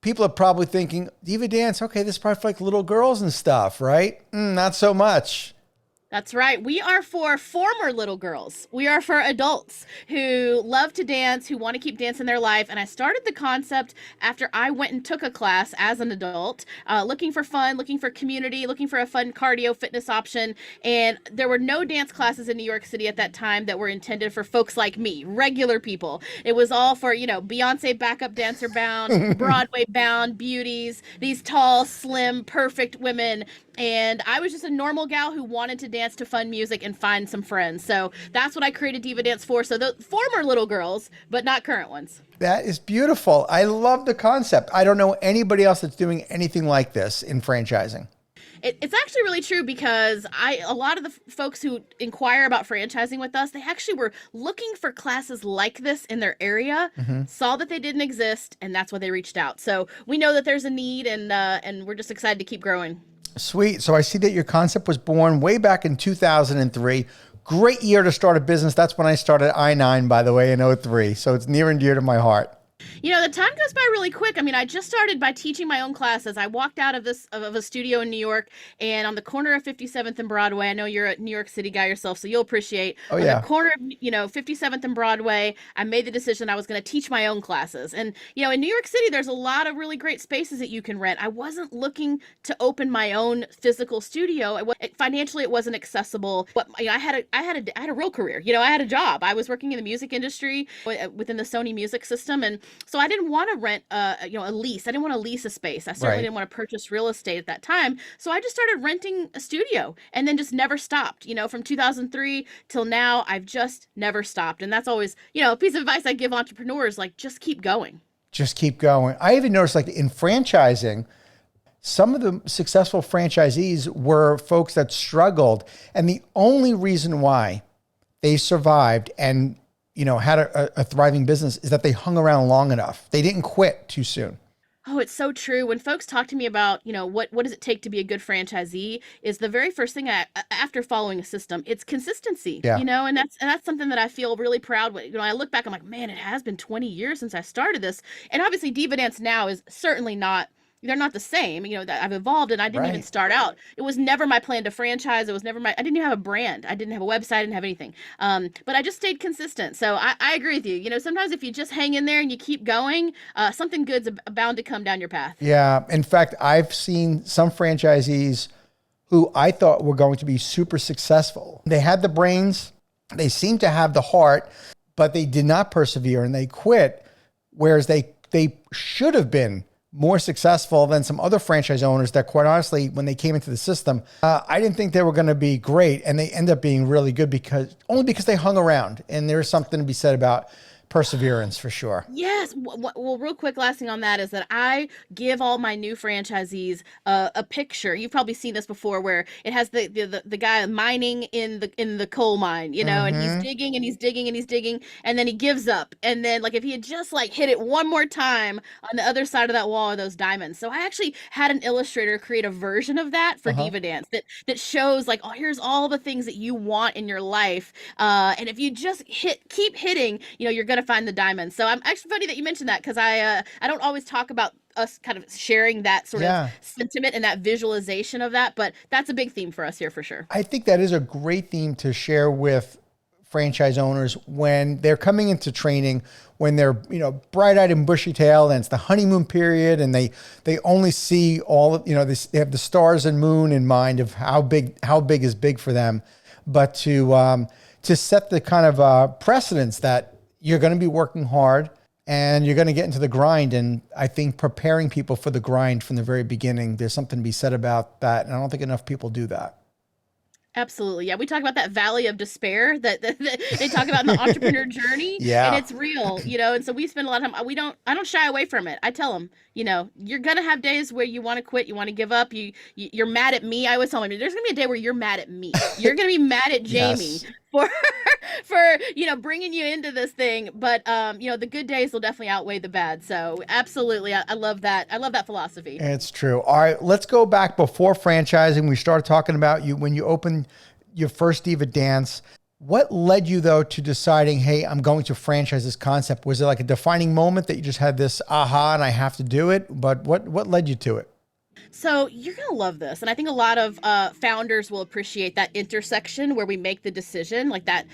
people are probably thinking, DivaDance, okay, this is probably for like little girls and stuff, right? Not so much. That's right. We are for former little girls. We are for adults who love to dance, who want to keep dancing their life. And I started the concept after I went and took a class as an adult, looking for fun, looking for community, looking for a fun cardio fitness option. And there were no dance classes in New York City at that time that were intended for folks like me, regular people. It was all for, Beyonce backup dancer bound, Broadway bound beauties, these tall, slim, perfect women. And I was just a normal gal who wanted to dance to fun music and find some friends. So that's what I created DivaDance for. So the former little girls, but not current ones. That is beautiful. I love the concept. I don't know anybody else that's doing anything like this in franchising. It's actually really true because a lot of the folks who inquire about franchising with us, they actually were looking for classes like this in their area, saw that they didn't exist, and that's why they reached out. So we know that there's a need, and we're just excited to keep growing. Sweet. So I see that your concept was born way back in 2003. Great year to start a business. That's when I started I-9, by the way, in '03. So it's near and dear to my heart. The time goes by really quick. I mean, I just started by teaching my own classes. I walked out of a studio in New York, and on the corner of 57th and Broadway, I know you're a New York City guy yourself, so you'll appreciate. Oh, yeah. On the corner of 57th and Broadway, I made the decision I was going to teach my own classes. And in New York City, there's a lot of really great spaces that you can rent. I wasn't looking to open my own physical studio. Financially, it wasn't accessible. But I had a real career. I had a job. I was working in the music industry within the Sony music system, and so I didn't want to rent a lease. I didn't want to lease a space. I certainly didn't want to purchase real estate at that time. So I just started renting a studio and then just never stopped. From 2003 till now, I've just never stopped. And that's always, a piece of advice I give entrepreneurs, like just keep going. Just keep going. I even noticed like in franchising, some of the successful franchisees were folks that struggled. And the only reason why they survived and had a thriving business is that they hung around long enough. They didn't quit too soon. Oh, it's so true. When folks talk to me about, what does it take to be a good franchisee, is the very first thing after following a system, it's consistency. Yeah. And that's something that I feel really proud with. I look back, I'm like, man, it has been 20 years since I started this. And obviously DivaDance now is certainly not, they're not the same, that I've evolved, and I didn't even start out. It was never my plan to franchise. It was never I didn't even have a brand. I didn't have a website. I didn't have anything. But I just stayed consistent. So I agree with you. Sometimes if you just hang in there and you keep going, something good's bound to come down your path. Yeah. In fact, I've seen some franchisees who I thought were going to be super successful. They had the brains, they seemed to have the heart, but they did not persevere and they quit. Whereas they should have been more successful than some other franchise owners that, quite honestly, when they came into the system, I didn't think they were going to be great, and they end up being really good because they hung around. And there's something to be said about perseverance for sure. Yes. Well, real quick, last thing on that is that I give all my new franchisees a picture. You've probably seen this before, where it has the guy mining in the coal mine, and he's digging and he's digging and he's digging, and then he gives up. And then, like, if he had just hit it one more time on the other side of that wall are those diamonds. So I actually had an illustrator create a version of that for DivaDance that shows oh, here's all the things that you want in your life, and if you just keep hitting, you're gonna find the diamonds. So I'm actually funny that you mentioned that, because I don't always talk about us kind of sharing that sort of sentiment and that visualization of that, but that's a big theme for us here for sure. I think that is a great theme to share with franchise owners when they're coming into training, when they're bright-eyed and bushy-tailed, and it's the honeymoon period, and they only see all of, they have the stars and moon in mind of how big is big for them, but to set the kind of precedence that you're going to be working hard and you're going to get into the grind. And I think preparing people for the grind from the very beginning, there's something to be said about that. And I don't think enough people do that. Absolutely. Yeah. We talk about that valley of despair that they talk about in the entrepreneur journey. Yeah. And it's real, and so we spend a lot of time, I don't shy away from it. I tell them, you're going to have days where you want to quit, you want to give up, you're mad at me. I always tell them, there's going to be a day where you're mad at me. You're going to be mad at Jami for bringing you into this thing. But, the good days will definitely outweigh the bad. So absolutely. I love that. I love that philosophy. It's true. All right, let's go back before franchising. We started talking about you when you opened your first DivaDance. What led you though to deciding, hey, I'm going to franchise this concept? Was it like a defining moment that you just had this aha and I have to do it? But what led you to it? So you're gonna love this, and I think a lot of founders will appreciate that intersection where we make the decision, like that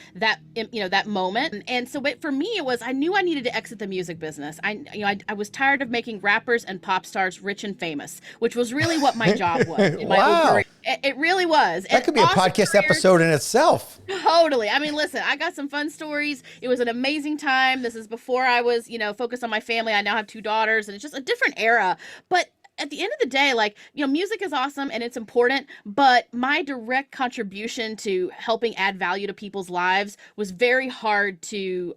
moment. And so, but for me, it was I knew I needed to exit the music business. I was tired of making rappers and pop stars rich and famous, which was really what my job was in my old Wow. career. It really was. That And could be a awesome podcast careers. episode in itself. Totally. I mean, listen, I got some fun stories. It was an amazing time. This is before I was, focused on my family. I now have two daughters, and it's just a different era. But at the end of the day, like, music is awesome and it's important, but my direct contribution to helping add value to people's lives was very hard to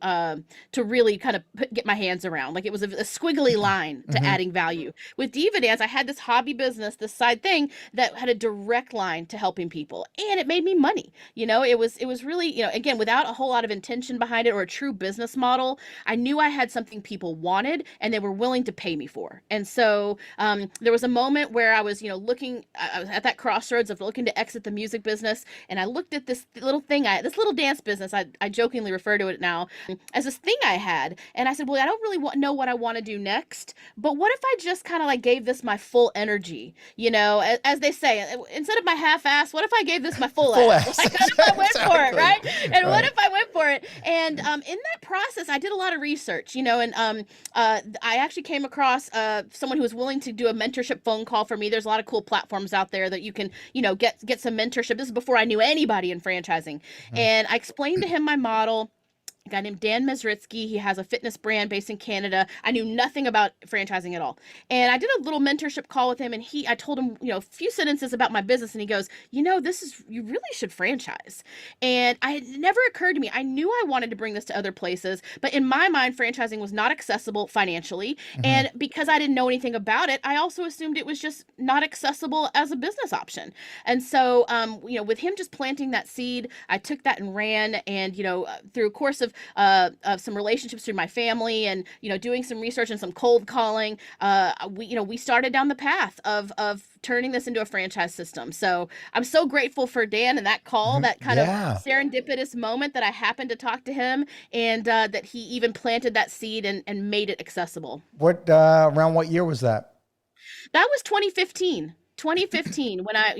really kind of get my hands around. Like, it was a squiggly line to Hmm. adding value. With DivaDance, I had this hobby business, this side thing that had a direct line to helping people, and it made me money. It was really, again, without a whole lot of intention behind it or a true business model. I knew I had something people wanted and they were willing to pay me for. And so there was a moment where I was, I was at that crossroads of looking to exit the music business, and I looked at this little thing, this little dance business. I jokingly refer to it now as this thing I had, and I said, well, I don't really know what I want to do next, but what if I just kind of like gave this my full energy, as they say, instead of my half-ass, what if I gave this my full Full ass? ass. Like, what if I went for it, Exactly. right? And what Right. if I went for it? And in that process, I did a lot of research, and I actually came across someone who was willing to do a mentorship phone call for me. There's a lot of cool platforms out there that you can, get some mentorship. This is before I knew anybody in franchising. Mhm. And I explained to him my model. A guy named Dan Mesritsky. He has a fitness brand based in Canada. I knew nothing about franchising at all. And I did a little mentorship call with him, and I told him, a few sentences about my business, and he goes, you really should franchise. And it never occurred to me. I knew I wanted to bring this to other places, but in my mind, franchising was not accessible financially. Mhm. And because I didn't know anything about it, I also assumed it was just not accessible as a business option. And so, with him just planting that seed, I took that and ran. And, through a course of some relationships through my family, and doing some research and some cold calling, we started down the path of turning this into a franchise system. So I'm so grateful for Dan and that call, Mhm. that kind of Yeah. serendipitous moment that I happened to talk to him, and that he even planted that seed and made it accessible. What around what year was that? That was 2015. 2015, when I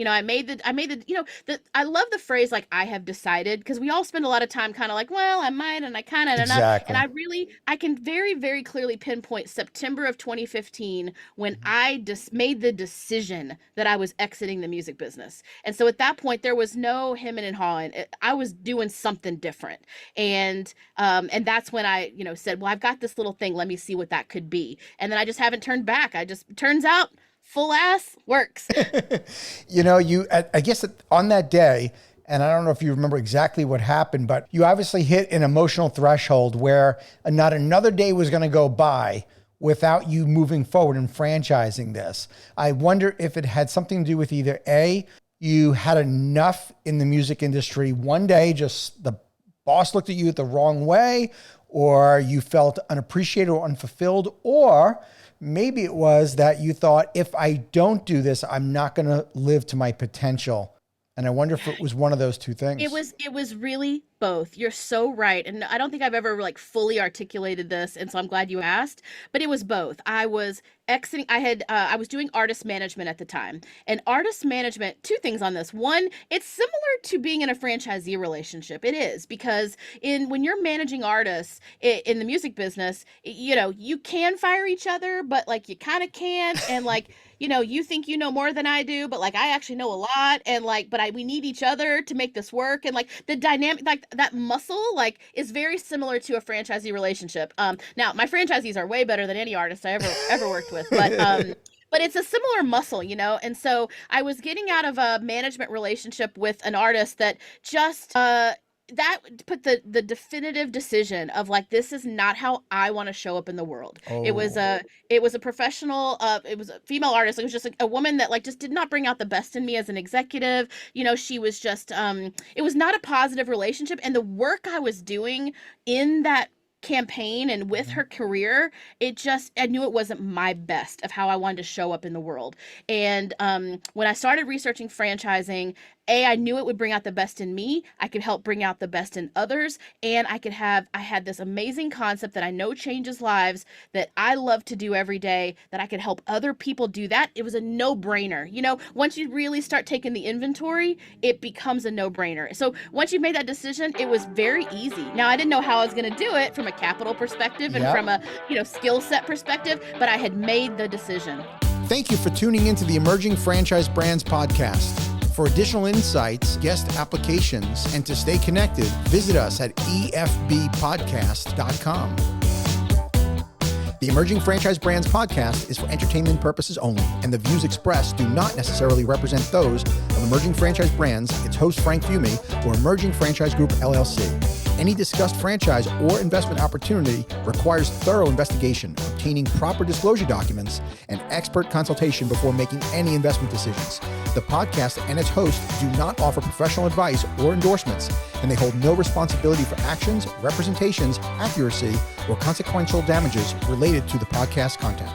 love the phrase, like, I have decided, because we all spend a lot of time kind of like, well, I might, and I kind of, and not. And Exactly. I can very, very clearly pinpoint September of 2015 when I just made the decision that I was exiting the music business. And so at that point, there was no hemming and hawing. I was doing something different. And that's when I, said, well, I've got this little thing. Let me see what that could be. And then I just haven't turned back. Turns out, full ass works. I guess that on that day, and I don't know if you remember exactly what happened, but you obviously hit an emotional threshold where not another day was going to go by without you moving forward and franchising this. I wonder if it had something to do with either A, you had enough in the music industry one day, just the boss looked at you the wrong way, or you felt unappreciated or unfulfilled, or maybe it was that you thought, if I don't do this, I'm not going to live to my potential. And I wonder if it was one of those two It things. was it was really both. You're so right. And I don't think I've ever like fully articulated this, and so I'm glad you asked, but it was both. I was exiting I was doing artist management at the time. And artist management, two things on this. One, it's similar to being in a franchisee relationship. It is, because in when you're managing artists in the music business, you can fire each other, but like you kind of can't. And like, you think you know more than I do, but like I actually know a lot, and like, but we need each other to make this work. And like the dynamic, like that muscle, like, is very similar to a franchisee relationship. Now my franchisees are way better than any artist I ever worked with, but it's a similar muscle, And so I was getting out of a management relationship with an artist that just that put the definitive decision of like, this is not how I want to show up in the world. It was Oh, a professional, it was a female artist. It was just a woman that like just did not bring out the best in me as an executive. She was just it was not a positive relationship, and the work I was doing in that campaign and with her career, I knew it wasn't my best of how I wanted to show up in the world. And when I started researching franchising, I knew it would bring out the best in me. I could help bring out the best in others. And I had this amazing concept that I know changes lives, that I love to do every day, that I could help other people do that. It was a no-brainer. Once you really start taking the inventory, it becomes a no-brainer. So once you made that decision, it was very easy. Now, I didn't know how I was going to do it from a capital perspective and from a, skill set perspective, but I had made the decision. Thank you for tuning into the Emerging Franchise Brands podcast. For additional insights, guest applications, and to stay connected, visit us at efbpodcast.com. The Emerging Franchise Brands podcast is for entertainment purposes only, and the views expressed do not necessarily represent those of Emerging Franchise Brands, its host Frank Fiume, or Emerging Franchise Group LLC. Any discussed franchise or investment opportunity requires thorough investigation, obtaining proper disclosure documents, and expert consultation before making any investment decisions. The podcast and its host do not offer professional advice or endorsements, and they hold no responsibility for actions, representations, accuracy, or consequential damages related to the podcast content.